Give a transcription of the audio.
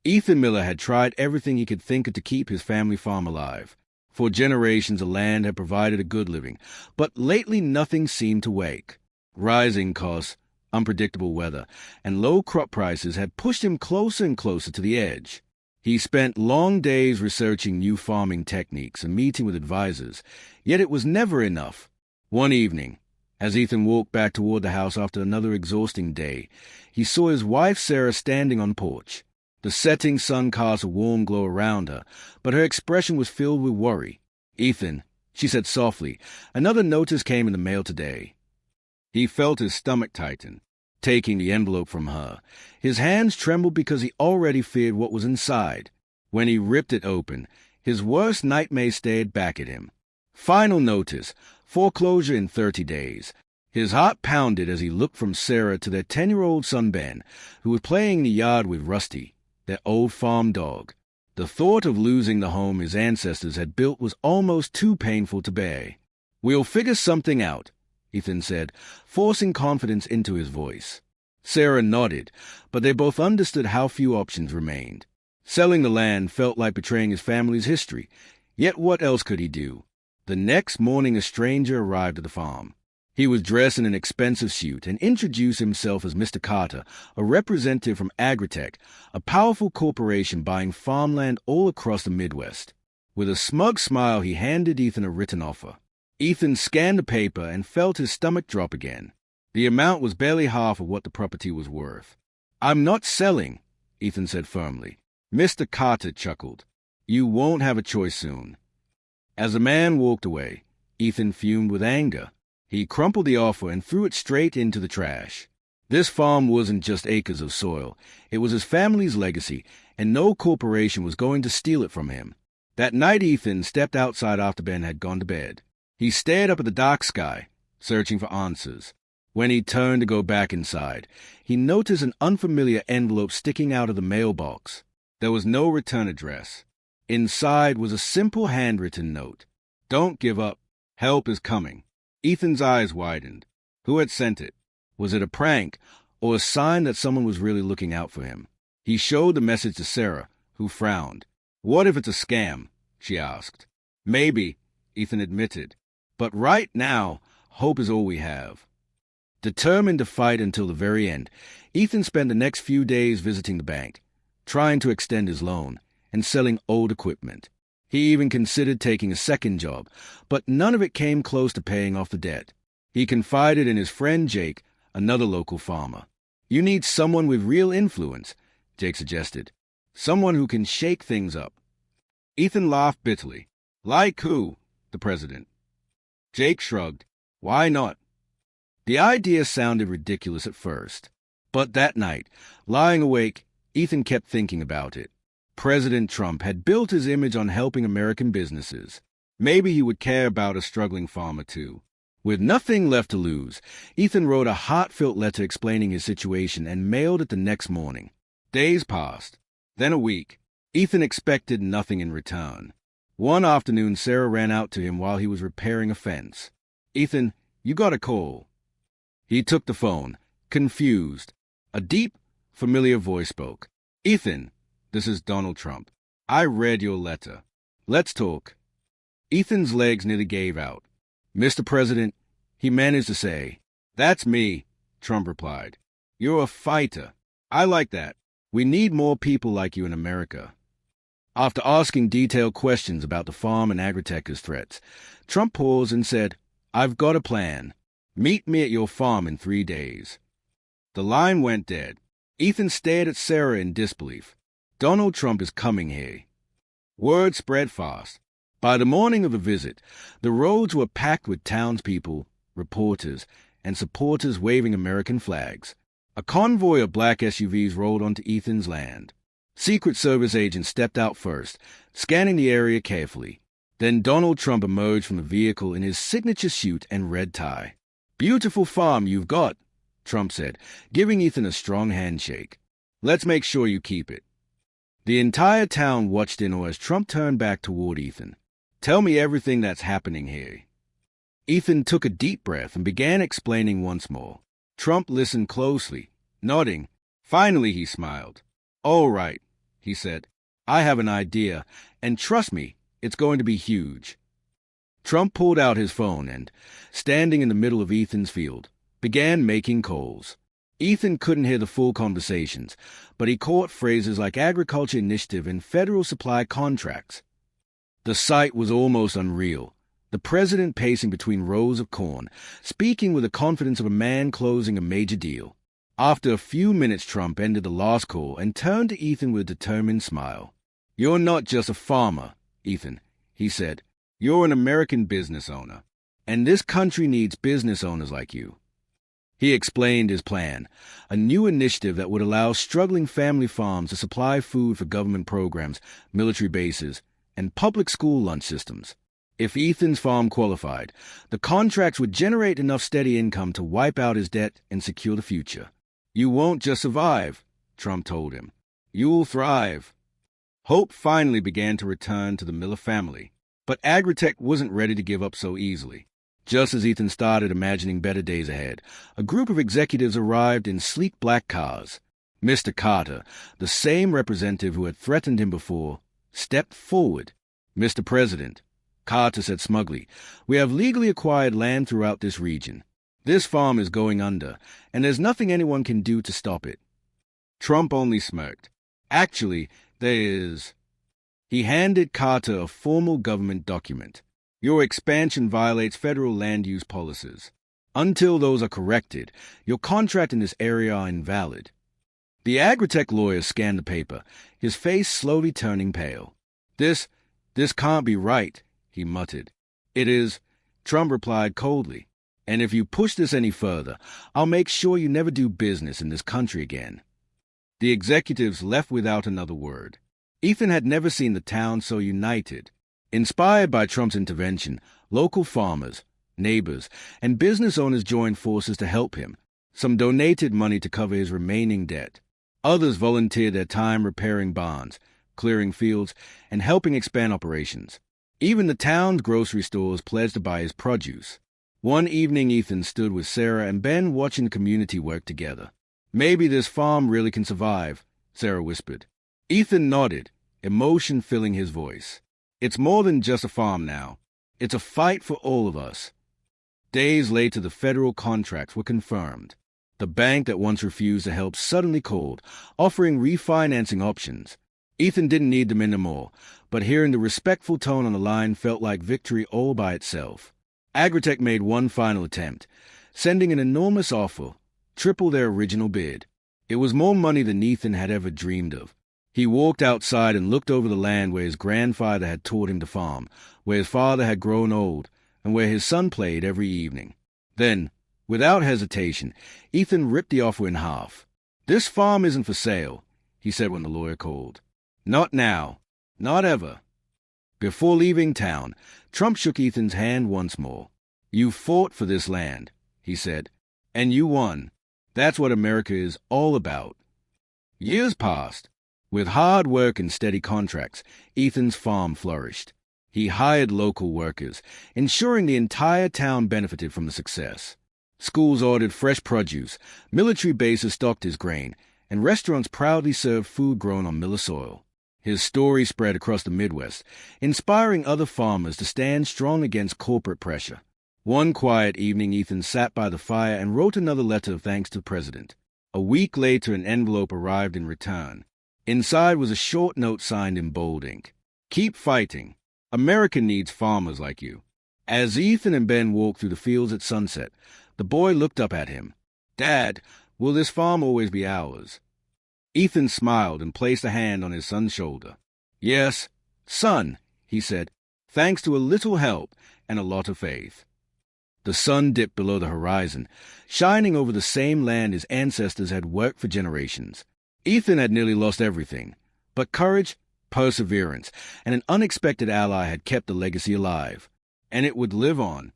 Ethan Miller had tried everything he could think of to keep his family farm alive. For generations, the land had provided a good living, but lately nothing seemed to wake. Rising costs, unpredictable weather, and low crop prices had pushed him closer and closer to the edge. He spent long days researching new farming techniques and meeting with advisors, yet it was never enough. One evening, as Ethan walked back toward the house after another exhausting day, he saw his wife Sarah standing on the porch. The setting sun cast a warm glow around her, but her expression was filled with worry. "Ethan," she said softly, "another notice came in the mail today." He felt his stomach tighten, taking the envelope from her. His hands trembled because he already feared what was inside. When he ripped it open, his worst nightmare stared back at him. Final notice, foreclosure in 30 days. His heart pounded as he looked from Sarah to their 10-year-old son Ben, who was playing in the yard with Rusty, their old farm dog. The thought of losing the home his ancestors had built was almost too painful to bear. "We'll figure something out," Ethan said, forcing confidence into his voice. Sarah nodded, but they both understood how few options remained. Selling the land felt like betraying his family's history, yet what else could he do? The next morning a stranger arrived at the farm. He was dressed in an expensive suit and introduced himself as Mr. Carter, a representative from Agritech, a powerful corporation buying farmland all across the Midwest. With a smug smile, he handed Ethan a written offer. Ethan scanned the paper and felt his stomach drop again. The amount was barely half of what the property was worth. "I'm not selling," Ethan said firmly. Mr. Carter chuckled. "You won't have a choice soon." As the man walked away, Ethan fumed with anger. He crumpled the offer and threw it straight into the trash. This farm wasn't just acres of soil. It was his family's legacy, and no corporation was going to steal it from him. That night Ethan stepped outside after Ben had gone to bed. He stared up at the dark sky, searching for answers. When he turned to go back inside, he noticed an unfamiliar envelope sticking out of the mailbox. There was no return address. Inside was a simple handwritten note. "Don't give up. Help is coming." Ethan's eyes widened. Who had sent it? Was it a prank, or a sign that someone was really looking out for him? He showed the message to Sarah, who frowned. "What if it's a scam?" she asked. "Maybe," Ethan admitted. "But right now, hope is all we have." Determined to fight until the very end, Ethan spent the next few days visiting the bank, trying to extend his loan, and selling old equipment. He even considered taking a second job, but none of it came close to paying off the debt. He confided in his friend Jake, another local farmer. "You need someone with real influence," Jake suggested. "Someone who can shake things up." Ethan laughed bitterly. "Like who?" "The president." Jake shrugged. "Why not?" The idea sounded ridiculous at first, but that night, lying awake, Ethan kept thinking about it. President Trump had built his image on helping American businesses. Maybe he would care about a struggling farmer, too. With nothing left to lose, Ethan wrote a heartfelt letter explaining his situation and mailed it the next morning. Days passed, then a week. Ethan expected nothing in return. One afternoon, Sarah ran out to him while he was repairing a fence. "Ethan, you got a call." He took the phone, confused. A deep, familiar voice spoke. "Ethan, this is Donald Trump. I read your letter. Let's talk." Ethan's legs nearly gave out. "Mr. President," he managed to say. "That's me," Trump replied. "You're a fighter. I like that. We need more people like you in America." After asking detailed questions about the farm and Agritech's threats, Trump paused and said, "I've got a plan. Meet me at your farm in 3 days." The line went dead. Ethan stared at Sarah in disbelief. Donald Trump is coming here. Word spread fast. By the morning of the visit, the roads were packed with townspeople, reporters, and supporters waving American flags. A convoy of black SUVs rolled onto Ethan's land. Secret Service agents stepped out first, scanning the area carefully. Then Donald Trump emerged from the vehicle in his signature suit and red tie. "Beautiful farm you've got," Trump said, giving Ethan a strong handshake. "Let's make sure you keep it." The entire town watched in awe as Trump turned back toward Ethan. "Tell me everything that's happening here." Ethan took a deep breath and began explaining once more. Trump listened closely, nodding. Finally he smiled. "All right, he said. "I have an idea, and trust me, it's going to be huge." Trump pulled out his phone and, standing in the middle of Ethan's field, began making calls. Ethan couldn't hear the full conversations, but he caught phrases like agriculture initiative and federal supply contracts. The sight was almost unreal. The president pacing between rows of corn, speaking with the confidence of a man closing a major deal. After a few minutes, Trump ended the last call and turned to Ethan with a determined smile. "You're not just a farmer, Ethan," he said. "You're an American business owner, and this country needs business owners like you." He explained his plan, a new initiative that would allow struggling family farms to supply food for government programs, military bases, and public school lunch systems. If Ethan's farm qualified, the contracts would generate enough steady income to wipe out his debt and secure the future. "You won't just survive," Trump told him. "You'll thrive." Hope finally began to return to the Miller family, but Agritech wasn't ready to give up so easily. Just as Ethan started imagining better days ahead, a group of executives arrived in sleek black cars. Mr. Carter, the same representative who had threatened him before, stepped forward. "Mr. President," Carter said smugly, "we have legally acquired land throughout this region. This farm is going under, and there's nothing anyone can do to stop it." Trump only smirked. "Actually, there is." He handed Carter a formal government document. "Your expansion violates federal land use policies. Until those are corrected, your contract in this area are invalid." The Agritech lawyer scanned the paper, his face slowly turning pale. This can't be right," he muttered. "It is," Trump replied coldly. "And if you push this any further, I'll make sure you never do business in this country again." The executives left without another word. Ethan had never seen the town so united. Inspired by Trump's intervention, local farmers, neighbors, and business owners joined forces to help him. Some donated money to cover his remaining debt. Others volunteered their time repairing barns, clearing fields, and helping expand operations. Even the town's grocery stores pledged to buy his produce. One evening, Ethan stood with Sarah and Ben watching the community work together. "Maybe this farm really can survive," Sarah whispered. Ethan nodded, emotion filling his voice. "It's more than just a farm now. It's a fight for all of us." Days later, the federal contracts were confirmed. The bank that once refused to help suddenly called, offering refinancing options. Ethan didn't need them anymore, but hearing the respectful tone on the line felt like victory all by itself. Agritech made one final attempt, sending an enormous offer, triple their original bid. It was more money than Ethan had ever dreamed of. He walked outside and looked over the land where his grandfather had taught him to farm, where his father had grown old, and where his son played every evening. Then, without hesitation, Ethan ripped the offer in half. "This farm isn't for sale," he said when the lawyer called. "Not now. Not ever." Before leaving town, Trump shook Ethan's hand once more. "You fought for this land," he said, "and you won. That's what America is all about." Years passed. With hard work and steady contracts, Ethan's farm flourished. He hired local workers, ensuring the entire town benefited from the success. Schools ordered fresh produce, military bases stocked his grain, and restaurants proudly served food grown on Miller soil. His story spread across the Midwest, inspiring other farmers to stand strong against corporate pressure. One quiet evening, Ethan sat by the fire and wrote another letter of thanks to the president. A week later, an envelope arrived in return. Inside was a short note signed in bold ink. "Keep fighting. America needs farmers like you." As Ethan and Ben walked through the fields at sunset, the boy looked up at him. "Dad, will this farm always be ours?" Ethan smiled and placed a hand on his son's shoulder. "Yes, son," he said, "thanks to a little help and a lot of faith." The sun dipped below the horizon, shining over the same land his ancestors had worked for generations. Ethan had nearly lost everything, but courage, perseverance, and an unexpected ally had kept the legacy alive, and it would live on.